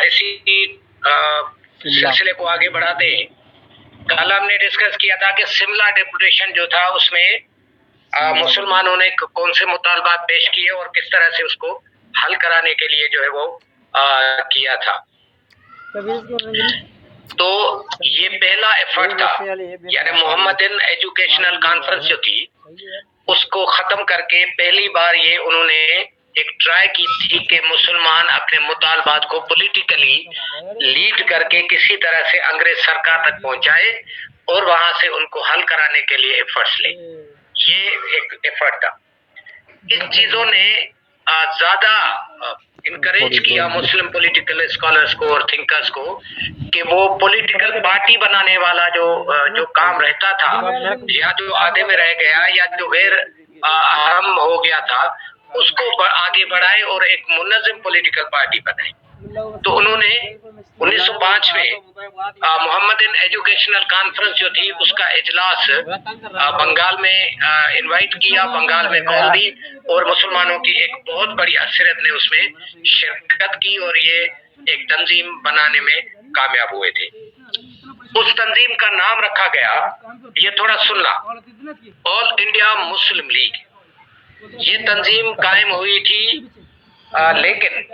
इसी सिलसिले को आगे बढ़ाते हैं, कल हमने डिस्कस किया था कि शिमला डेपुटेशन जो था उसमें मुसलमानों ने कौन से मुतालबात पेश किए और किस तरह से उसको हल कराने के लिए जो है वो किया था। तो ये पहला एफर्ट था, यानी मोहम्मदन एजुकेशनल कॉन्फ्रेंस जो थी उसको खत्म करके पहली बार ये उन्होंने एक ट्राई की थी कि मुसलमान अपने मुतालबात को पॉलिटिकली लीड करके किसी तरह से अंग्रेज सरकार तक पहुंचाए और वहां से उनको हल कराने के लिए एफर्ट्स ले। ये एक एफर्ट था। इन चीजों ने ज्यादा इनकरेज किया मुस्लिम पॉलिटिकल स्कॉलर्स को और थिंकर्स को कि वो पॉलिटिकल पार्टी बनाने वाला जो काम रहता था या जो आधे में रह गया या जो गैर अहम हो गया था उसको आगे बढ़ाए और एक मुनज़्ज़म पॉलिटिकल पार्टी बनाए। तो उन्होंने 1905 में मोहम्मदन एजुकेशनल कॉन्फ्रेंस जो थी उसका इजलास बंगाल में इनवाइट किया, बंगाल में कॉल दी और मुसलमानों की एक बहुत बड़ी अक्सरियत ने उसमें शिरकत की और ये एक तंजीम बनाने में कामयाब हुए थे। उस तंजीम का नाम रखा गया, ये थोड़ा सुनना, ऑल इंडिया मुस्लिम लीग। ये तंजीम कायम हुई थी, लेकिन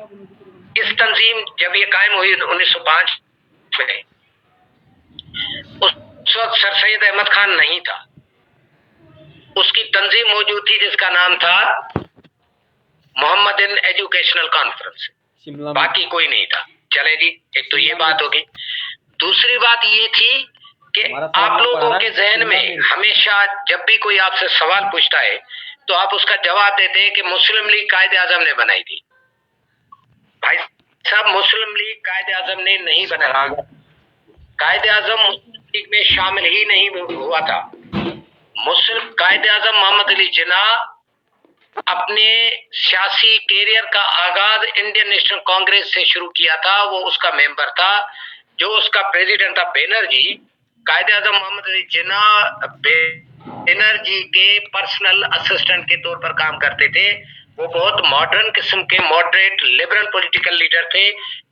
इस तंजीम जब ये कायम हुई 1905 में, उस वक्त सर सैयद अहमद खान नहीं था। उसकी तंजीम मौजूद थी जिसका नाम था मोहम्मदन एजुकेशनल कॉन्फ्रेंस, बाकी कोई नहीं था। चले जी, एक तो ये बात होगी। दूसरी बात ये थी कि आप लोगों के जहन में हमेशा जब भी कोई आपसे सवाल पूछता है तो आप उसका जवाब देते हैं कि मुस्लिम लीग कायदे आजम ने बनाई थी। भाई साहब, मुस्लिम लीग कायदे आजम ने नहीं बनाया, कायदे आजम मुस्लिम लीग में शामिल ही नहीं हुआ था। मुस्लिम कायदे आजम मोहम्मद अली जिन्ना अपने सियासी कैरियर का आगाज इंडियन नेशनल कांग्रेस से शुरू किया था, वो उसका मेंबर था। जो उसका प्रेसिडेंट था बैनर्जी, कायदे आजम मोहम्मद अली जिन्ना बैनर्जी के पर्सनल असिस्टेंट के तौर पर काम करते थे। वो बहुत मॉडर्न किस्म के मॉडरेट लिबरल पॉलिटिकल लीडर थे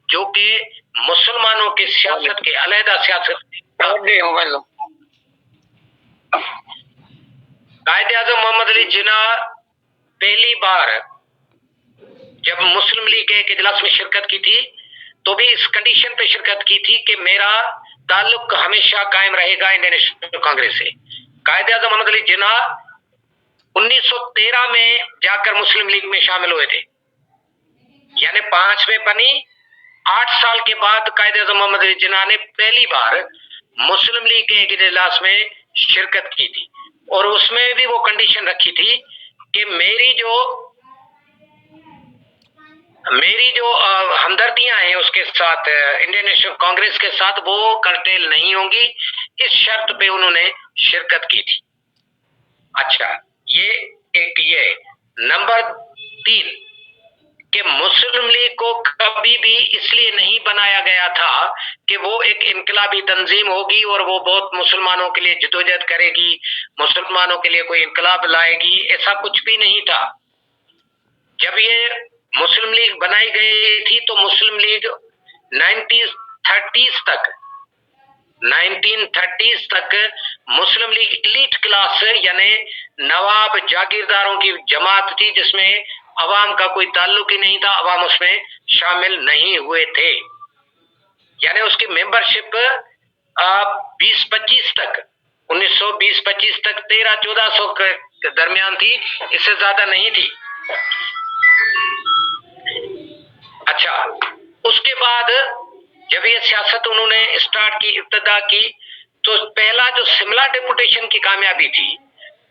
जो कि मुसलमानों के सियासत के अलहदा सियासत कायदे आजम मोहम्मद अली जिन्ना पहली बार जब मुस्लिम लीग के एक इजलास में शिरकत की थी तो भी इस कंडीशन पे शिरकत की थी कि मेरा ताल्लुक हमेशा कायम रहेगा इंडियन नेशनल कांग्रेस से। कायदे आजम मोहम्मद अली जिन्ना 1913 में जाकर मुस्लिम लीग में शामिल हुए थे, यानी 5 में बनी 8 साल के बाद कायदे आजम मोहम्मद अली जिन्ना ने पहली बार मुस्लिम लीग के एक इजलास में शिरकत की थी और उसमें भी वो कंडीशन रखी थी कि मेरी जो हमदर्दियां हैं उसके साथ, इंडियन नेशनल कांग्रेस के साथ, वो कर्टेल नहीं होंगी। इस शर्त पे उन्होंने शिरकत की थी। अच्छा, ये एक ये नंबर 3 कि मुस्लिम लीग को कभी भी इसलिए नहीं बनाया गया था कि वो एक इनकलाबी तंजीम होगी और वो बहुत मुसलमानों के लिए जदोजहद करेगी, मुसलमानों के लिए कोई इनकलाब लाएगी, ऐसा कुछ भी नहीं था। जब ये मुस्लिम लीग बनाई गई थी तो मुस्लिम लीग 1930s तक मुस्लिम लीग इलीट क्लास यानी नवाब जागीरदारों की जमात थी जिसमें अवाम का कोई ताल्लुक ही नहीं था, अवाम उसमें शामिल नहीं हुए थे। यानी उसकी मेंबरशिप 20-25 तक 1920-25 तक 1300-1400 के दरमियान थी, इससे ज्यादा नहीं थी। अच्छा, उसके बाद जब ये सियासत उन्होंने स्टार्ट की, इब्तदा की, तो पहला जो शिमला डेपुटेशन की कामयाबी थी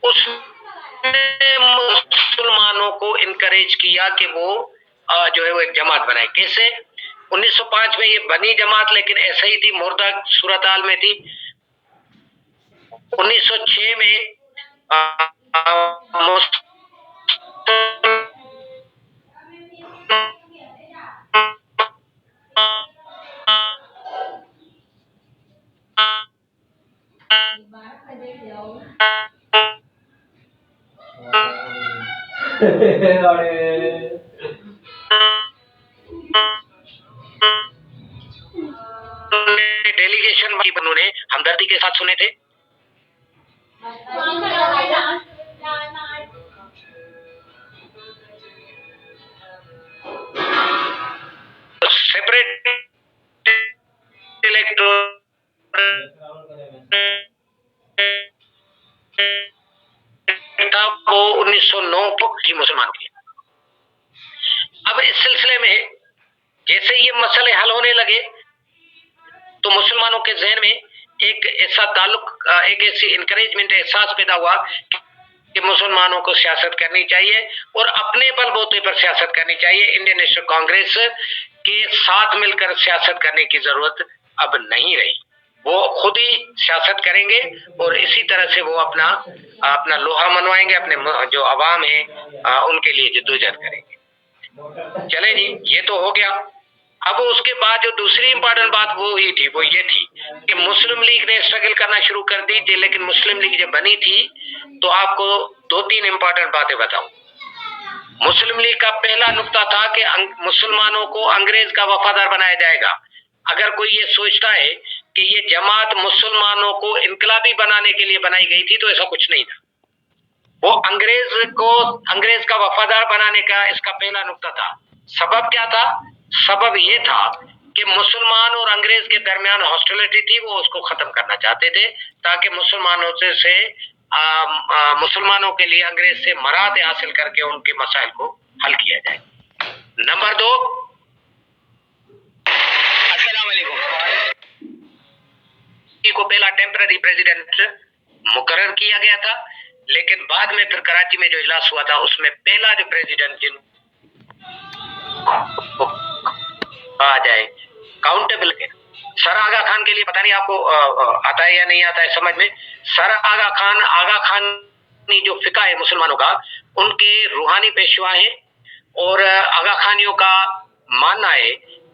उसने मुसलमानों को इनकरेज किया कि वो जो है वो एक जमात बनाए। कैसे? 1905 में ये बनी जमात, लेकिन ऐसे ही थी, मुर्दा सूरत हाल में थी। 1906 में ریزولوشن انہوں نے ہمدردی کے ساتھ سنے تھے. سیپریٹ تھا وہ 1909 کی مسلمان کی. اب اس سلسلے میں جیسے یہ مسئلے حل ہونے لگے تو مسلمانوں کے ذہن میں ایک ایسا تعلق، ایک ایسی انکریجمنٹ، احساس پیدا ہوا کہ مسلمانوں کو سیاست کرنی چاہیے اور اپنے بل بوتے پر سیاست کرنی چاہیے. انڈین نیشنل کانگریس کے ساتھ مل کر سیاست کرنے کی ضرورت اب نہیں رہی. وہ خود ہی سیاست کریں گے اور اسی طرح سے وہ اپنا لوہا منوائیں گے، اپنے جو عوام ہیں ان کے لیے جدوجہد کریں گے. چلے جی، یہ تو ہو گیا. اب اس کے بعد جو دوسری امپورٹنٹ بات وہ ہی تھی، وہ یہ تھی کہ مسلم لیگ نے اسٹرگل کرنا شروع کر دی تھی. لیکن مسلم لیگ جب بنی تھی تو آپ کو 2-3 امپورٹنٹ باتیں بتاؤں. مسلم لیگ کا پہلا نقطہ تھا کہ مسلمانوں کو انگریز کا وفادار بنایا جائے گا. اگر کوئی یہ سوچتا ہے کہ یہ جماعت مسلمانوں کو انقلابی بنانے کے لیے بنائی گئی تھی تو ایسا کچھ نہیں تھا. وہ انگریز کا وفادار بنانے کا اس کا پہلا نقطہ تھا. سبب کیا تھا؟ سبب یہ تھا کہ مسلمان اور انگریز کے درمیان ہاسٹیلٹی تھی، وہ اس کو ختم کرنا چاہتے تھے تاکہ مسلمانوں کے لیے انگریز سے مراد حاصل کر کے ان کے مسائل کو حل کیا جائے. نمبر 2، السلام علیکم، کو پہلا ٹیمپرری پریزیڈنٹ مقرر کیا گیا تھا، لیکن بعد میں پھر کراچی میں جو اجلاس ہوا تھا اس میں پہلا جو پریزیڈنٹ جن آ جائے کاؤنٹیبل کے، سر آغا خان کے لیے پتہ نہیں آپ کو آتا ہے یا نہیں آتا ہے سمجھ میں. سر آغا خانی جو فقہ ہے مسلمانوں کا، ان کے روحانی پیشوا ہیں اور آغا خانیوں کا ماننا ہے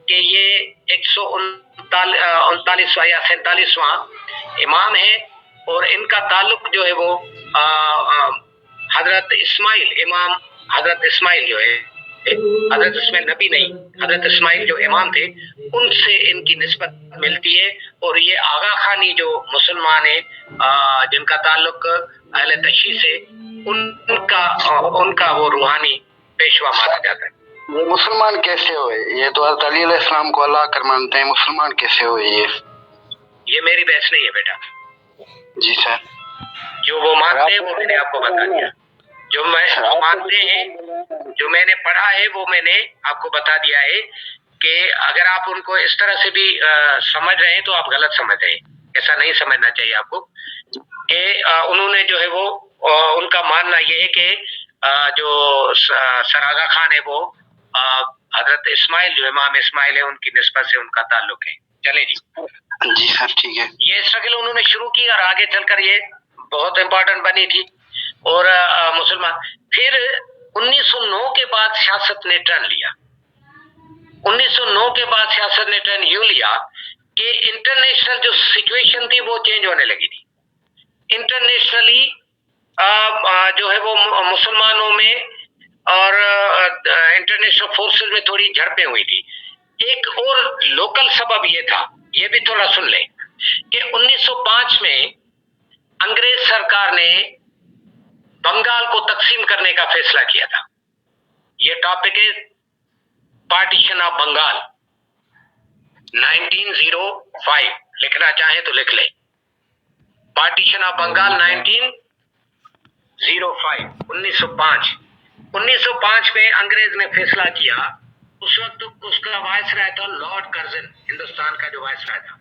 کہ یہ 139واں یا 47واں امام ہے اور ان کا تعلق جو ہے وہ حضرت اسماعیل، امام حضرت اسماعیل جو ہے، حضرت اسماعیل نبی نہیں، حضرت اسماعیل جو امام تھے ان سے ان کی نسبت ملتی ہے. اور یہ آغا خانی جو مسلمان ہیں جن کا تعلق اہل تشیع سے، ان کا وہ روحانی پیشوا مانا جاتا ہے. مسلمان کیسے ہوئے؟ یہ تو حضرت علی علیہ السلام کو اللہ کر مانتے ہیں، مسلمان کیسے ہوئے؟ یہ میری بحث نہیں ہے بیٹا. جی سر، جو وہ مانتے ہیں وہ میں نے آپ کو بتا دیا. جو مانتے ہیں، جو میں نے پڑھا ہے وہ میں نے آپ کو بتا دیا ہے کہ اگر آپ ان کو اس طرح سے بھی سمجھ رہے ہیں تو آپ غلط سمجھ رہے ہیں. ایسا نہیں سمجھنا چاہیے آپ کو کہ انہوں نے جو ہے وہ ان کا ماننا یہ ہے کہ جو سر آغا خان ہے وہ حضرت اسماعیل جو امام اسماعیل ہے ان کی نسبت سے ان کا تعلق ہے. چلے جی. جی سر ٹھیک ہے. یہ اسٹرگل انہوں نے شروع کی اور آگے چل کر یہ بہت امپورٹنٹ بنی تھی. اور مسلمان پھر 1909 کے بعد سیاست نے ٹرن لیا. 1909 کے بعد سیاست نے ٹرن یوں لیا کہ انٹرنیشنل جو سچویشن تھی وہ چینج ہونے لگی تھی. انٹرنیشنلی جو ہے وہ مسلمانوں میں اور انٹرنیشنل فورسز میں تھوڑی جھڑپیں ہوئی تھی. ایک اور لوکل سبب یہ تھا، یہ بھی تھوڑا سن لیں، کہ 1905 میں انگریز سرکار نے بنگال کو تقسیم کرنے کا فیصلہ کیا تھا. یہ ٹاپک ہے پارٹیشن آف بنگال. 1905 لکھنا چاہیں تو لکھ لیں. پارٹیشن آف بنگال 1905 1905 میں انگریز نے فیصلہ کیا. اس وقت اس کا وائس رائے تھا لارڈ کرزن، ہندوستان کا جو وائس رائے تھا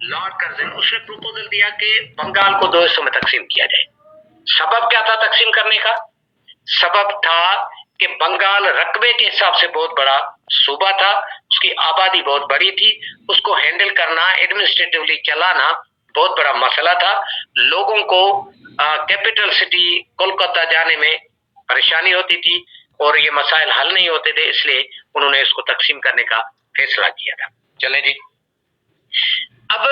لارڈ کرزن. اس نے پروپوزل دیا کہ بنگال کو 2 حصوں میں تقسیم کیا جائے. سبب کیا تھا تقسیم کرنے کا؟ سبب تھا کہ بنگال رقبے کے حساب سے بہت بڑا صوبہ تھا، اس کی آبادی بہت بڑی تھی، اس کو ہینڈل کرنا، ایڈمنسٹریٹولی چلانا بہت بڑا مسئلہ تھا. لوگوں کو کیپٹل سٹی کولکاتہ جانے میں پریشانی ہوتی تھی اور یہ مسائل حل نہیں ہوتے تھے، اس لیے انہوں نے اس کو تقسیم کرنے کا فیصلہ کیا تھا. چلیں جی. اب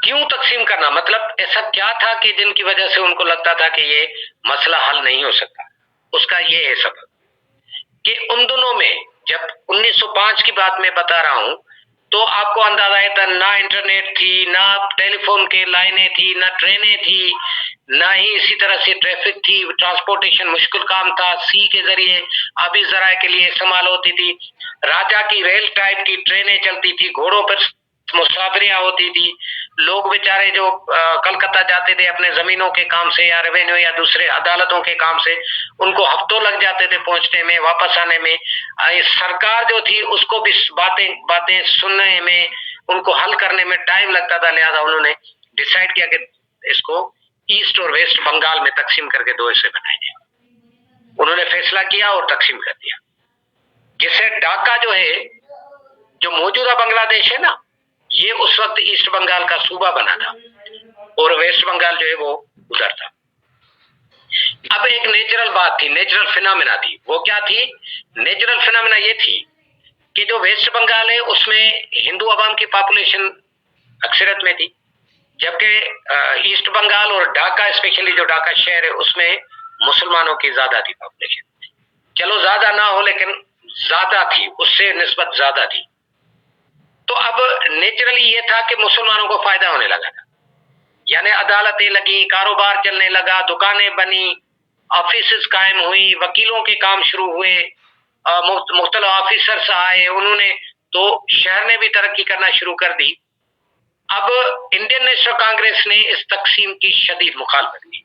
کیوں تقسیم کرنا؟ مطلب ایسا کیا تھا کہ جن کی وجہ سے ان کو لگتا تھا کہ یہ مسئلہ حل نہیں ہو سکتا؟ اس کا یہ ہے سبب کہ ان دنوں میں جب 1905 کی بات میں بتا رہا ہوں تو آپ کو اندازہ ہے نہ انٹرنیٹ تھی، نہ ٹیلی فون کے لائنیں تھی، نہ ٹرینیں تھی، نہ ہی اسی طرح سے ٹریفک تھی، ٹرانسپورٹیشن مشکل کام تھا، سی کے ذریعے آبی ذرائع کے لیے استعمال ہوتی تھی، راجا کی ریل ٹائپ کی ٹرینیں چلتی تھی، گھوڑوں پر مسافریاں ہوتی تھی، لوگ بیچارے جو کلکتہ جاتے تھے اپنے زمینوں کے کام سے یا ریونیو یا دوسرے عدالتوں کے کام سے، ان کو ہفتوں لگ جاتے تھے پہنچنے میں، واپس آنے میں۔ سرکار جو تھی اس کو بھی باتیں سننے میں، ان کو حل کرنے میں ٹائم لگتا تھا، لہذا انہوں نے ڈیسائیڈ کیا کہ اس کو ایسٹ اور ویسٹ بنگال میں تقسیم کر کے دو حصے بنائے جائیں۔ انہوں نے فیصلہ کیا اور تقسیم کر دیا، جسے ڈھاکہ جو ہے جو موجودہ بنگلہ دیش ہے نا، یہ اس وقت ایسٹ بنگال کا صوبہ بنا تھا اور ویسٹ بنگال جو ہے وہ ادھر تھا۔ اب ایک نیچرل بات تھی، نیچرل فینامنا تھی، وہ کیا تھی؟ نیچرل فینامنا یہ تھی کہ جو ویسٹ بنگال ہے اس میں ہندو عوام کی پاپولیشن اکثریت میں تھی، جبکہ ایسٹ بنگال اور ڈھاکہ اسپیشلی جو ڈھاکہ شہر ہے اس میں مسلمانوں کی زیادہ تھی پاپولیشن، چلو زیادہ نہ ہو لیکن زیادہ تھی، اس سے نسبت زیادہ تھی۔ تو اب نیچرلی یہ تھا کہ مسلمانوں کو فائدہ ہونے لگا تھا، یعنی عدالتیں لگی، کاروبار چلنے لگا، دکانیں بنی، آفیسز قائم ہوئی، وکیلوں کے کام شروع ہوئے، مختلف آفیسرز آئے، انہوں نے تو شہر نے بھی ترقی کرنا شروع کر دی۔ اب انڈین نیشنل کانگریس نے اس تقسیم کی شدید مخالفت کی۔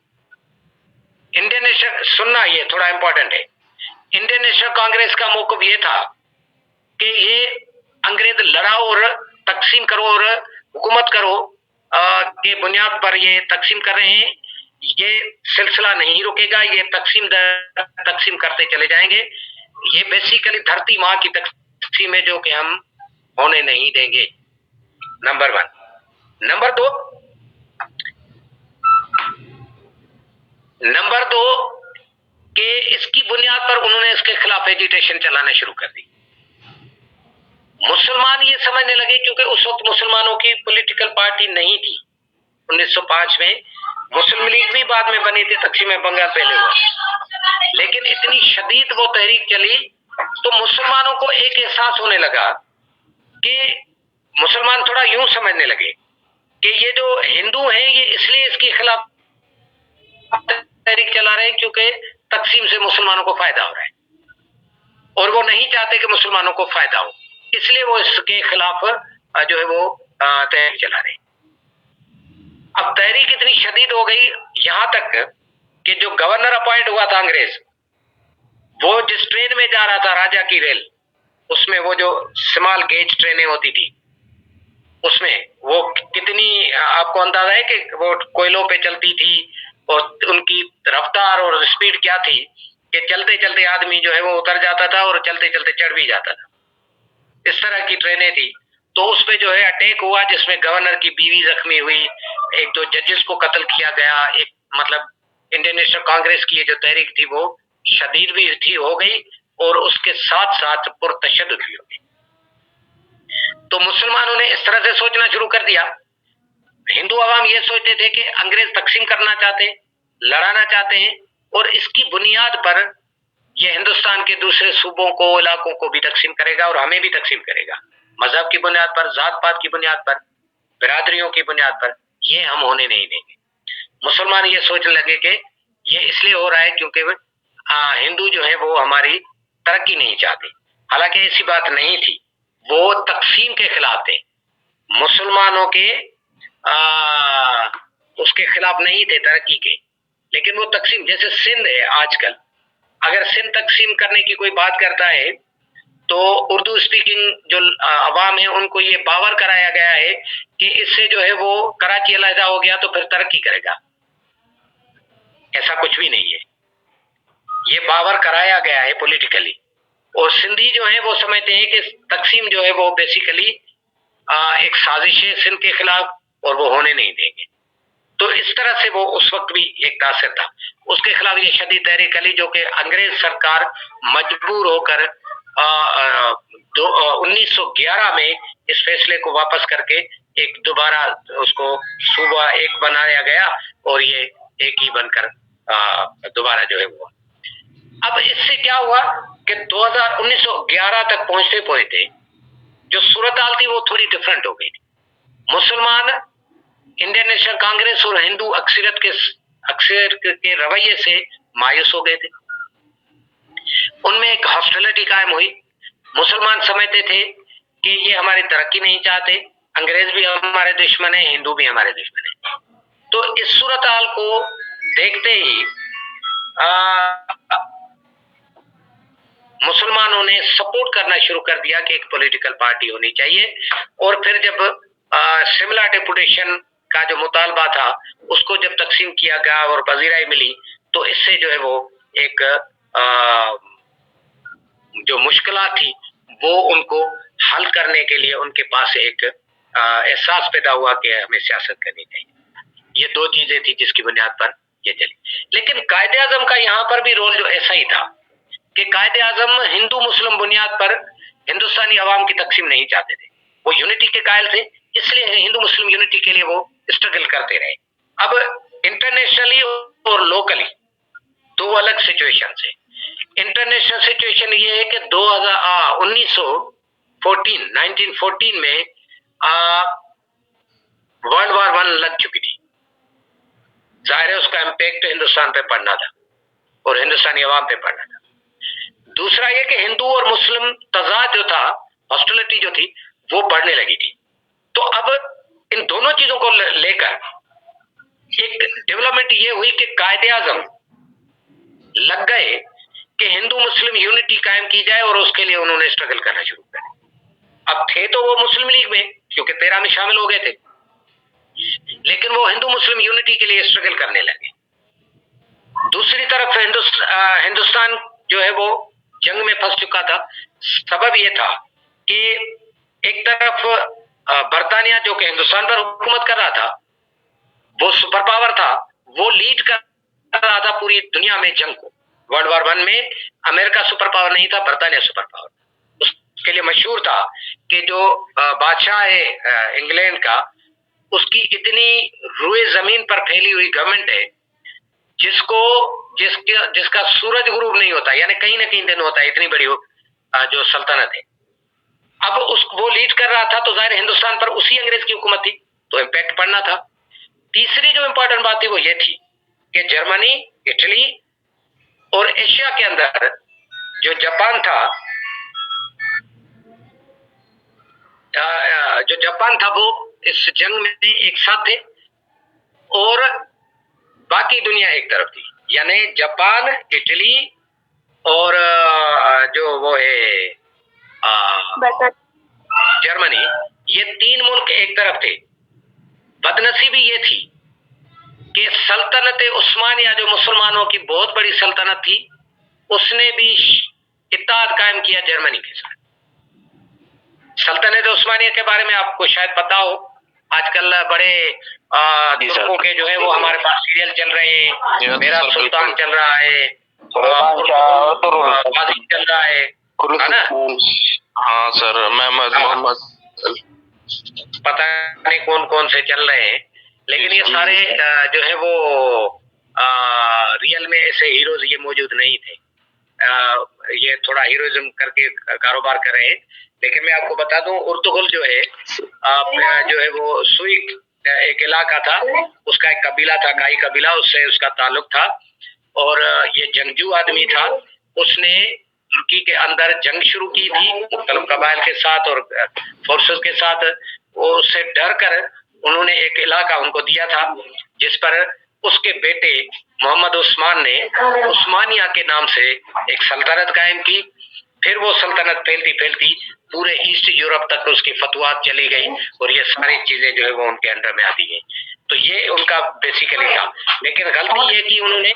انڈین نیشنل، سننا یہ تھوڑا امپورٹنٹ ہے، انڈین نیشنل کانگریس کا موقف یہ تھا کہ یہ انگریز لڑاؤ اور تقسیم کرو اور حکومت کرو کے بنیاد پر یہ تقسیم کر رہے ہیں، یہ سلسلہ نہیں رکے گا، یہ تقسیم کرتے چلے جائیں گے، یہ بیسیکلی دھرتی ماں کی تقسیم ہے جو کہ ہم ہونے نہیں دیں گے، نمبر 1۔ نمبر دو کہ اس کی بنیاد پر انہوں نے اس کے خلاف ایجیٹیشن چلانا شروع کر دی۔ مسلمان یہ سمجھنے لگے، کیونکہ اس وقت مسلمانوں کی پولیٹیکل پارٹی نہیں تھی، 1905 میں مسلم لیگ بھی بعد میں بنی تھی، تقسیم بنگال پہلے ہوا، لیکن اتنی شدید وہ تحریک چلی تو مسلمانوں کو ایک احساس ہونے لگا کہ مسلمان تھوڑا یوں سمجھنے لگے کہ یہ جو ہندو ہیں یہ اس لیے اس کے خلاف تحریک چلا رہے ہیں کیونکہ تقسیم سے مسلمانوں کو فائدہ ہو رہا ہے اور وہ نہیں چاہتے کہ مسلمانوں کو فائدہ ہو، اس لیے وہ اس کے خلاف جو ہے وہ تحریک چلا رہے ہیں۔ اب تحریک اتنی شدید ہو گئی یہاں تک کہ جو گورنر اپوائنٹ ہوا تھا انگریز، وہ جس ٹرین میں جا رہا تھا راجا کی ریل، اس میں وہ جو سمال گیج ٹرینیں ہوتی تھی، اس میں وہ کتنی آپ کو اندازہ ہے کہ وہ کوئلوں پہ چلتی تھی اور ان کی رفتار اور سپیڈ کیا تھی کہ چلتے چلتے آدمی جو ہے وہ اتر جاتا تھا اور چلتے چلتے چڑھ بھی جاتا تھا، اس طرح کی ٹرینیں تھی۔ تو اس پہ جو ہے اٹیک ہوا جس میں گورنر کی بیوی زخمی ہوئی، ایک دو ججز کو قتل کیا گیا، ایک مطلب انڈین نیشنل کانگریس کی یہ جو تحریک تھی وہ شدید بھی تھی ہو گئی اور اس کے ساتھ ساتھ پرتشدد بھی ہو گئی۔ تو مسلمانوں نے اس طرح سے سوچنا شروع کر دیا، ہندو عوام یہ سوچتے تھے کہ انگریز تقسیم کرنا چاہتے ہیں، لڑانا چاہتے ہیں، اور اس کی بنیاد پر یہ ہندوستان کے دوسرے صوبوں کو، علاقوں کو بھی تقسیم کرے گا اور ہمیں بھی تقسیم کرے گا، مذہب کی بنیاد پر، ذات پات کی بنیاد پر، برادریوں کی بنیاد پر، یہ ہم ہونے نہیں دیں گے۔ مسلمان یہ سوچنے لگے کہ یہ اس لیے ہو رہا ہے کیونکہ ہندو جو ہے وہ ہماری ترقی نہیں چاہتے، حالانکہ ایسی بات نہیں تھی، وہ تقسیم کے خلاف تھے، مسلمانوں کے اس کے خلاف نہیں تھے ترقی کے، لیکن وہ تقسیم، جیسے سندھ ہے آج کل، اگر سندھ تقسیم کرنے کی کوئی بات کرتا ہے تو اردو اسپیکنگ جو عوام ہے ان کو یہ باور کرایا گیا ہے کہ اس سے جو ہے وہ کراچی علیحدہ ہو گیا تو پھر ترقی کرے گا، ایسا کچھ بھی نہیں ہے، یہ باور کرایا گیا ہے پولیٹیکلی، اور سندھی جو ہیں وہ سمجھتے ہیں کہ تقسیم جو ہے وہ بیسیکلی ایک سازش ہے سندھ کے خلاف اور وہ ہونے نہیں دیں گے۔ تو اس طرح سے وہ اس وقت بھی ایک تاثر تھا، اس کے خلاف یہ شدید تحریک علی جو کہ انگریز سرکار مجبور ہو کر 1911 میں اس فیصلے کو واپس کر کے ایک دوبارہ اس کو صوبہ ایک بنایا گیا اور یہ ایک ہی بن کر دوبارہ جو ہے وہ۔ اب اس سے کیا ہوا کہ 1911 تک پہنچتے जो सूरत हाल थी वो थोड़ी डिफरेंट हो गई थी। मुसलमान इंडियन नेशनल कांग्रेस और हिंदू अक्सर के रवैये से मायूस हो गए थे। उनमें एक हॉस्टिलिटी कायम हुई। मुसलमान समझते थे कि ये हमारी तरक्की नहीं चाहते, अंग्रेज भी हमारे दुश्मन है, हिंदू भी हमारे दुश्मन है। तो इस सूरत हाल को देखते ही मुसलमानों ने सपोर्ट करना शुरू कर दिया कि एक पॉलिटिकल पार्टी होनी चाहिए। और फिर जब शिमला डेपुटेशन का जो मुतालबा था उसको जब तकसीम किया गया और पजीराई मिली, तो इससे जो है वो एक जो मुश्किलात थी वो उनको हल करने के लिए उनके पास एक एहसास पैदा हुआ कि हमें सियासत करनी चाहिए। ये दो चीजें थी जिसकी बुनियाद पर ये चली। लेकिन कायदे आजम का यहाँ पर भी रोल जो ऐसा ही था कि कायदे आजम हिंदू मुस्लिम बुनियाद पर हिंदुस्तानी अवाम की तकसीम नहीं चाहते थे। वो यूनिटी के कायल थे, इसलिए हिंदू मुस्लिम यूनिटी के लिए वो स्ट्रगल करते रहे। अब इंटरनेशनली और लोकली दो अलग सिचुएशन है। इंटरनेशनल सिचुएशन ये है कि 1914 में वर्ल्ड वॉर 1 लग चुकी थी। जाहिर है उसका इम्पैक्ट हिंदुस्तान पे पड़ना था और हिंदुस्तानी अवाम पे पड़ना था। दूसरा ये कि हिंदू और मुस्लिम तजाद जो था, हॉस्टिलिटी जो थी, वो बढ़ने लगी थी। तो अब इन दोनों चीजों को लेकर एक डेवलपमेंट ये हुई कि कायदे आजम लग गए कि हिंदू मुस्लिम यूनिटी कायम की जाए और उसके लिए उन्होंने स्ट्रगल करना शुरू किया। अब थे तो वो मुस्लिम लीग में, क्योंकि 13 में शामिल हो गए थे, लेकिन वो हिंदू मुस्लिम यूनिटी के लिए स्ट्रगल करने लगे। दूसरी तरफ हिंदुस्तान जो है वो जंग में फंस चुका था। सबब ये था कि एक तरफ बरतानिया जो कि हिंदुस्तान पर हुकूमत कर रहा था, वो सुपर पावर था, वो लीड कर रहा था पूरी दुनिया में जंग को। वर्ल्ड वॉर 1 में अमेरिका सुपर पावर नहीं था, बरतानिया सुपर पावर। उसके लिए मशहूर था कि जो बादशाह है इंग्लैंड का, उसकी इतनी रुए जमीन पर फैली हुई गवर्नमेंट है जिसका सूरज गुरूब नहीं होता, यानी कहीं ना कहीं दिन होता है, इतनी बड़ी जो सल्तनत है। अब वो लीड कर रहा था, तो जाहिर हिंदुस्तान पर उसी अंग्रेज की हुकूमत थी, तो इम्पैक्ट पड़ना था। तीसरी जो इंपॉर्टेंट बात थी वो ये थी कि जर्मनी, इटली और एशिया के अंदर जो जापान था वो इस जंग में एक साथ थे और बाकी दुनिया एक तरफ थी। यानी जापान, इटली और जो वो है जर्मनी, ये 3 मुल्क एक तरफ थे। बदनसीबी ये थी कि सल्तनत उस्मानिया जो मुसलमानों की बहुत बड़ी सल्तनत थी, उसने भी इत्तेहाद कायम किया जर्मनी के साथ। सल्तनत उस्मानिया के बारे में आपको शायद पता हो, आजकल बड़े तुर्कों के जो है वो हमारे पास सीरियल चल रहे हैं। मेरा सुल्तान चल रहा है, गाजी चल रहा है ना? हाँ सर, मोहम्मद, पता नहीं कौन कौन से चल रहे हैं, लेकिन ये सारे जो है वो रियल में ऐसे हीरोज ये मौजूद नहीं थे। ये थोड़ा हीरोइज्म करके कारोबार कर रहे हैं। लेकिन मैं आपको बता दूं, उर्तुगुल जो है वो सुइक एक इलाका था, उसका एक कबीला था, काई कबीला, उससे उसका ताल्लुक था और ये जंगजू आदमी था। उसने तुर्की के अंदर जंग शुरू की थी मुख्तलिफ कबाइल के साथ और फोर्सेस के साथ। उससे डर कर उन्होंने एक इलाका उनको दिया था, जिस पर उसके बेटे मोहम्मद उस्मान ने उस्मानिया के नाम से एक सल्तनत कायम की। फिर वो सल्तनत फैलती फैलती पूरे ईस्ट यूरोप तक उसकी फतवात चली गई और ये सारी चीजें जो है वो उनके अंडर में आती गई। तो ये उनका बेसिकली था। लेकिन गलती ये की उन्होंने,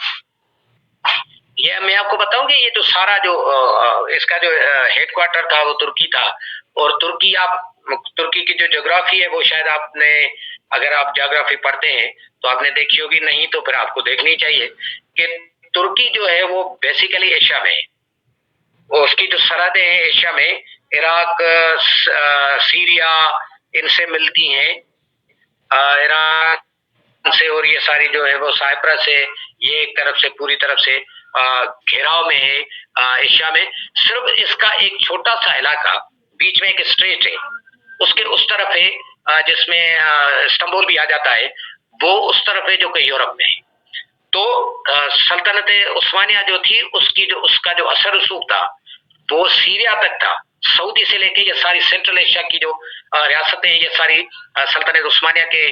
ये मैं आपको बताऊंगी, ये जो सारा जो इसका जो हेडक्वार्टर था वो तुर्की था। और तुर्की की जो ज्योग्राफी है वो शायद आपने, अगर आप ज्योग्राफी पढ़ते हैं तो आपने देखी होगी, नहीं तो फिर आपको देखनी चाहिए कि तुर्की जो है वो बेसिकली एशिया में है। वो उसकी जो सरहदें हैं एशिया में, इराक, सीरिया, इनसे मिलती हैं, ईरान से, और ये सारी जो है वो साइप्रस है, ये एक तरफ से पूरी तरफ से घेराव में है एशिया में। सिर्फ इसका एक छोटा सा इलाका बीच में एक स्ट्रेट है, उसके उस तरफ है जिसमें इस्तांबुल भी आ जाता है, वो उस तरफ है जो कि यूरोप में है। तो सल्तनत उस्मानिया जो थी उसका जो असर रसूख था वो सीरिया तक था। सऊदी से लेके ये सारी सेंट्रल एशिया की जो रियासतें ये सारी सल्तनत उस्मानिया के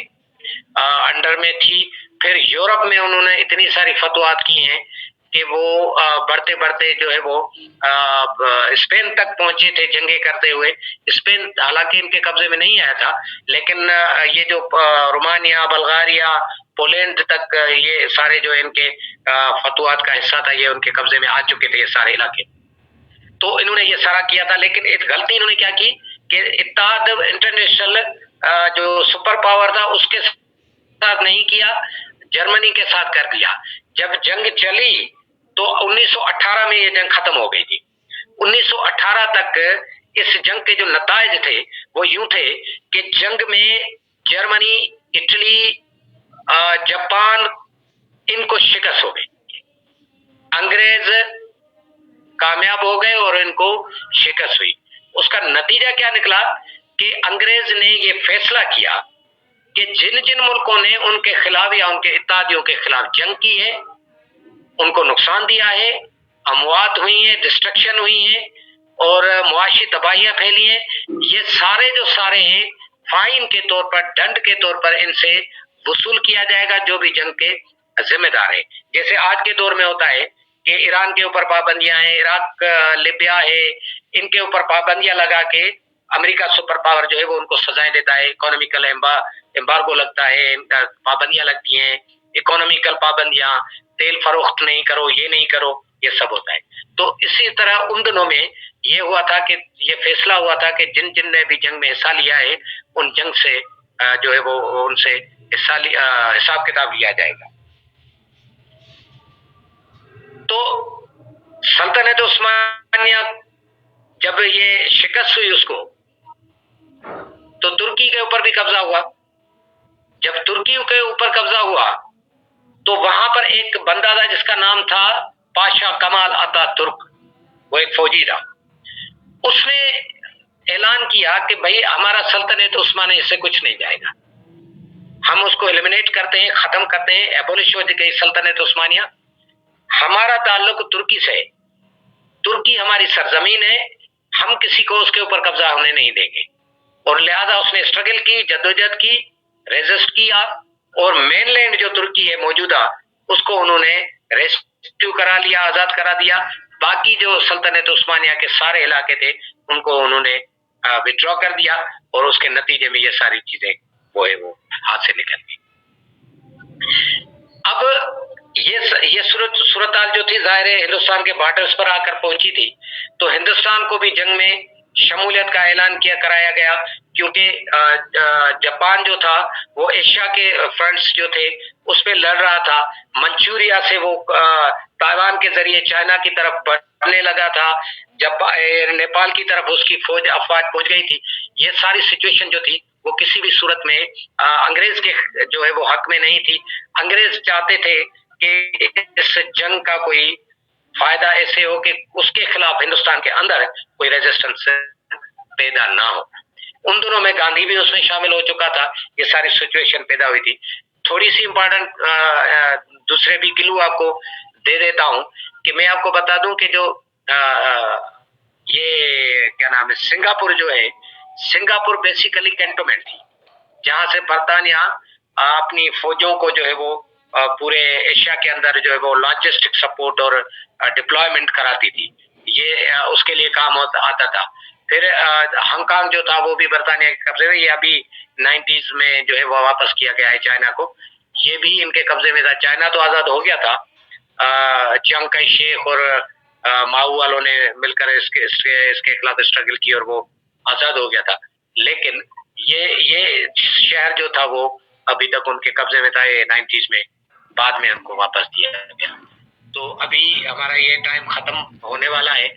अंडर में थी। फिर यूरोप में उन्होंने इतनी सारी फतवात की हैं कि वो बढ़ते बढ़ते जो है वो स्पेन तक पहुंचे थे जंगे करते हुए। स्पेन हालांकि इनके कब्जे में नहीं आया था, लेकिन ये जो रोमानिया, बल्गारिया, पोलैंड तक ये सारे जो इनके फतवात का हिस्सा था ये उनके कब्जे में आ चुके थे ये सारे इलाके। तो इन्होंने ये सारा किया था, लेकिन एक गलती इन्होंने क्या की कि इत्तेहाद इंटरनेशनल जो सुपर पावर था उसके साथ नहीं किया, जर्मनी के साथ कर दिया। जब जंग चली तो 1918 में ये जंग खत्म हो गई थी। 1918 तक इस जंग के जो नताइज थे वो यूं थे कि जंग में जर्मनी, इटली, जापान इनको शिकस्त हो गई, अंग्रेज कामयाब हो गए और इनको शिकस्त हुई। उसका नतीजा क्या निकला कि अंग्रेज ने ये फैसला किया कि जिन जिन मुल्कों ने उनके खिलाफ या उनके इत्तेहादियों के खिलाफ जंग की है, उनको नुकसान दिया है, अमवात हुई है, डिस्ट्रक्शन हुई है और मुआशी तबाहियां फैली हैं, ये सारे जो सारे हैं फाइन के तौर पर, दंड के तौर पर इनसे वसूल किया जाएगा जो भी जंग के जिम्मेदार है। जैसे आज के दौर में होता है कि ईरान के ऊपर पाबंदियां हैं, इराक, लिबिया है, इनके ऊपर पाबंदियां लगा के अमेरिका सुपर पावर जो है वो उनको सजाएं देता है, इकोनॉमिकल एम्बार्गो लगता है, पाबंदियां लगती हैं, इकोनॉमिकल पाबंदियां, तेल फरोख्त नहीं करो, ये नहीं करो, ये सब होता है। तो इसी तरह उन दिनों में ये हुआ था कि ये फैसला हुआ था कि जिन जिन ने भी जंग में हिस्सा लिया है उन जंग से जो है वो उनसे हिसाब किताब लिया जाएगा। तो सल्तनत उस्मानिया जब ये शिकस्त हुई उसको, तो तुर्की के ऊपर भी कब्जा हुआ। जब तुर्की के ऊपर कब्जा हुआ तो वहां पर एक बंदा था जिसका नाम था पाशा कमाल अतातुर्क, वो एक फौजी था। उसने ऐलान किया कि भाई हमारा सल्तनत उस्मानिया से कुछ नहीं जाएगा, हम उसको एलिमिनेट करते हैं, खत्म करते हैं, एबोलिश हो गई सल्तनत उस्मानिया, हमारा ताल्लुक तुर्की से है, तुर्की हमारी सरजमीन है, हम किसी को उसके ऊपर कब्जा होने नहीं देंगे। और लिहाजा उसने स्ट्रगल की, जद्दोजहद की, रेजिस्ट किया और मेनलैंड जो तुर्की है मौजूदा उसको उन्होंने रेस्क्यू करा लिया, आजाद करा दिया। बाकी जो सल्तनत उस्मानिया के सारे इलाके थे उनको उन्होंने विड्रॉ कर दिया और उसके नतीजे में ये सारी चीजें वो हाथ से निकल गई। अब ये सूरत जो थी जाहिर है हिंदुस्तान के बॉर्डर्स पर आकर पहुंची थी, तो हिंदुस्तान को भी जंग में शमूलियत का ऐलान कराया गया, क्योंकि जापान जो था वो एशिया के फ्रंट्स जो थे उस पे लड़ रहा था। मंचूरिया से वो ताइवान के जरिए चाइना की तरफ बढ़ने लगा था, नेपाल की तरफ उसकी फौज अफवाज पहुंच गई थी। ये सारी सिचुएशन जो थी वो किसी भी सूरत में अंग्रेज के जो है वो हक में नहीं थी। अंग्रेज चाहते थे कि इस जंग का कोई फायदा ऐसे हो कि उसके खिलाफ हिंदुस्तान के अंदर कोई रेजिस्टेंस पैदा ना हो। उन दिनों में गांधी भी उसमें शामिल हो चुका था, ये सारी सिचुएशन पैदा हुई थी। थोड़ी सी इंपॉर्टेंट दूसरे भी क्लू आपको दे देता हूं कि मैं आपको बता दूं कि जो ये क्या नाम है, सिंगापुर जो है, सिंगापुर बेसिकली कैंटोनमेंट थी जहां से बर्तानिया अपनी फौजों को जो है वो पूरे एशिया के अंदर जो है वो लॉजिस्टिक सपोर्ट और डिप्लॉयमेंट कराती थी। ये उसके लिए काम आता था। फिर हांगकांग जो था वो भी बर्तानिया के कब्जे में, ये अभी 90s में जो है वो वापस किया गया है चाइना को, ये भी इनके कब्जे में था। चाइना तो आजाद हो गया था, चियांग काई शेख और माओ वालों ने मिलकर इसके खिलाफ स्ट्रगल की और वो आजाद हो गया था। लेकिन ये शहर जो था वो अभी तक उनके कब्जे में था, ये 90s में, बाद में उनको वापस दिया गया। तो अभी हमारा ये टाइम खत्म होने वाला है।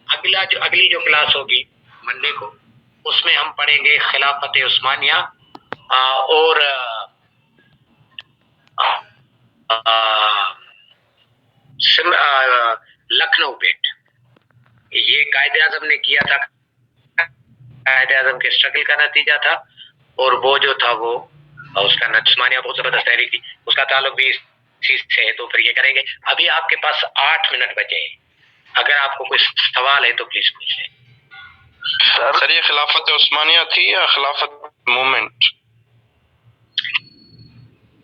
अगली जो क्लास होगी मंडे को, उसमें हम पढ़ेंगे खिलाफत उस्मानिया और लखनऊ पेट। ये कायदे आजम ने किया था कायदे आजम के स्ट्रगल का नतीजा था, और वो जो था वो उसका उस्मानिया बहुत जबरदस्त तहरीक थी, उसका ताल्लुक भी इस चीज से है। तो फिर ये करेंगे। अभी आपके पास 8 मिनट बचे हैं, अगर आपको कोई सवाल है तो प्लीज पूछ लें। सर ये खिलाफत उस्मानिया थी या खिलाफत मूवमेंट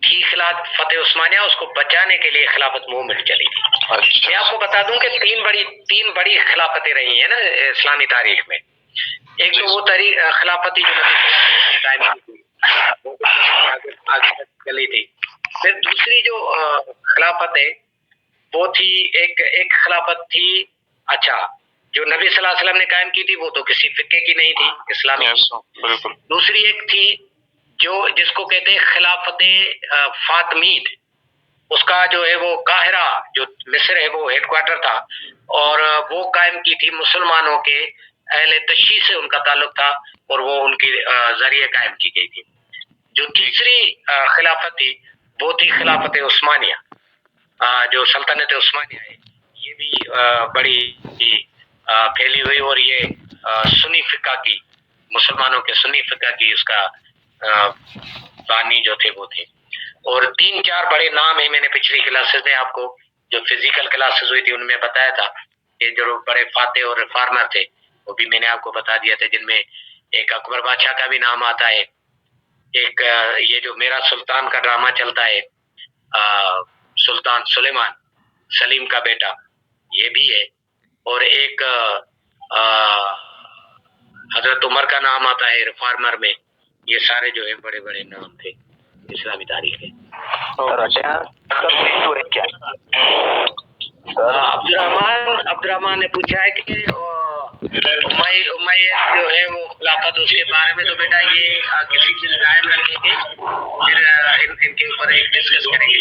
थी? खिलाफत उस्मानिया, उसको बचाने के लिए खिलाफत मूवमेंट चली थी। अच्छा। मैं आपको बता दूं कि तीन बड़ी खिलाफतें रही हैं ना इस्लामी तारीख में। एक तो वो खिलाफत जो नबी टाइम की थी, वो आगे चली थी। फिर दूसरी जो खिलाफत है वो थी, एक खिलाफत थी, अच्छा, जो नबी सल्लल्लाहु अलैहि वसल्लम ने कायम की थी, वो तो किसी फिक्के की नहीं थी, इस्लामी। बिल्कुल। दूसरी एक थी जो जिसको कहते हैं खिलाफत फातमीद, उसका जो है वो काहिरा जो मिस्र है वो हेडक्वार्टर था, और वो कायम की थी मुसलमानों के अहले तशी से उनका ताल्लुक था, और वो उनके जरिए कायम की गई थी। जो तीसरी खिलाफत थी वो थी खिलाफत उस्मानिया, जो सल्तनत उस्मानिया है, ये भी बड़ी फैली हुई, और ये सुन्नी फिक्का की, मुसलमानों के सुन्नी फिक्का की उसका बानी जो थे वो थे। और 3-4 बड़े नाम है, मैंने पिछली क्लासेस में आपको जो फिजिकल क्लासेस हुई थी उनमें बताया था कि जो बड़े फाते और रिफॉर्मर थे वो भी मैंने आपको बता दिया था, जिनमें एक अकबर बादशाह का भी नाम आता है, एक ये जो मेरा सुल्तान का ड्रामा चलता है, सुल्तान सुलेमान सलीम का बेटा, ये भी है, और एक हजरत उमर का नाम आता है रिफॉर्मर में। ये सारे जो है बड़े बड़े नाम थे इस्लामी तारीख के। अब्दुर्रहमान ने पूछा है कि उमैयद जो है वो खिलाफत, उसके बारे में तो बेटा ये किसी दिन कायम रखेंगे, फिर इनके ऊपर एक डिस्कस करेंगे।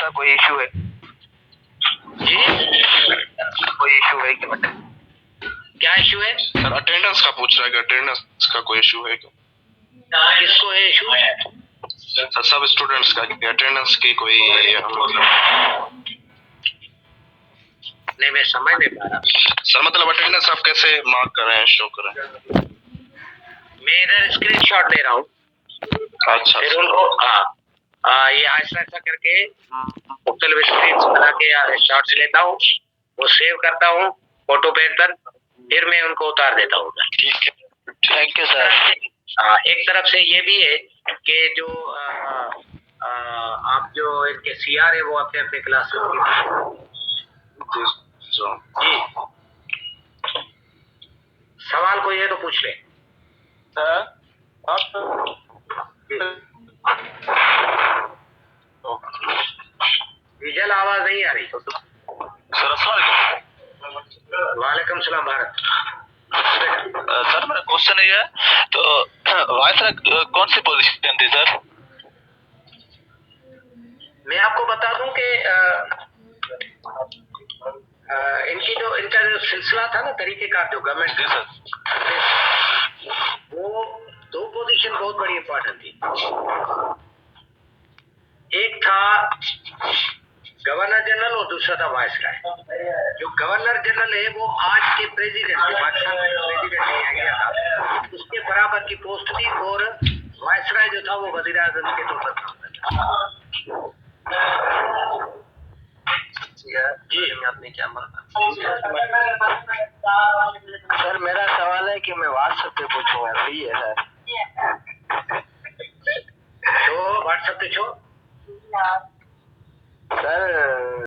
का कोई इशू है जी, कोई इशू है क्या इशू है सर? अटेंडेंस का पूछ रहा है कि अटेंडेंस का कोई इशू है क्या? किसको है इशू? सर सब स्टूडेंट्स का अटेंडेंस की कोई नहीं, मैं समझ नहीं पा रहा सर, मतलब अटेंडेंस आप कैसे मार्क कर रहे हैं, शो कर रहे हैं? मैं इधर स्क्रीनशॉट ले रहा हूँ, अच्छा। फिर उनको ये ऐसा करके मुख्तलिफ स्क्रीन बना के शॉट्स लेता हूँ, वो सेव करता हूँ फोटो पैड पर, फिर मैं उनको उतार देता हूँ। ठीक है, थैंक यू सर। एक तरफ से ये भी है कि जो आप जो इनके सीआर है वो अपने अपने क्लासेस की जी, सवाल कोई है तो पूछ ले। विजल आवाज नहीं आ रही सर वालेकुम सलाम भारत। सर मेरा क्वेश्चन ये है, तो वाइस कौन सी पोजीशन थी सर? मैं आपको बता दूं कि इनका जो सिलसिला था ना, तरीकेकार जो गवर्नमेंट, वो 2 पोजीशन बहुत बड़ी इंपॉर्टेंट थी। एक था गवर्नर जनरल और दूसरा था वाइस राय। जो गवर्नर जनरल है वो आज के प्रेसिडेंट, पाकिस्तान का प्रेसिडेंट नहीं गया था, उसके बराबर की पोस्ट थी, और वाइस राय जो था वो वजीर आजम के तौर पर काम करता। जी, आपने क्या माना? सर मेरा सवाल है कि मैं व्हाट्सएप पे पूछूंगा, सही है सर? तो व्हाट्सएप पे छो सर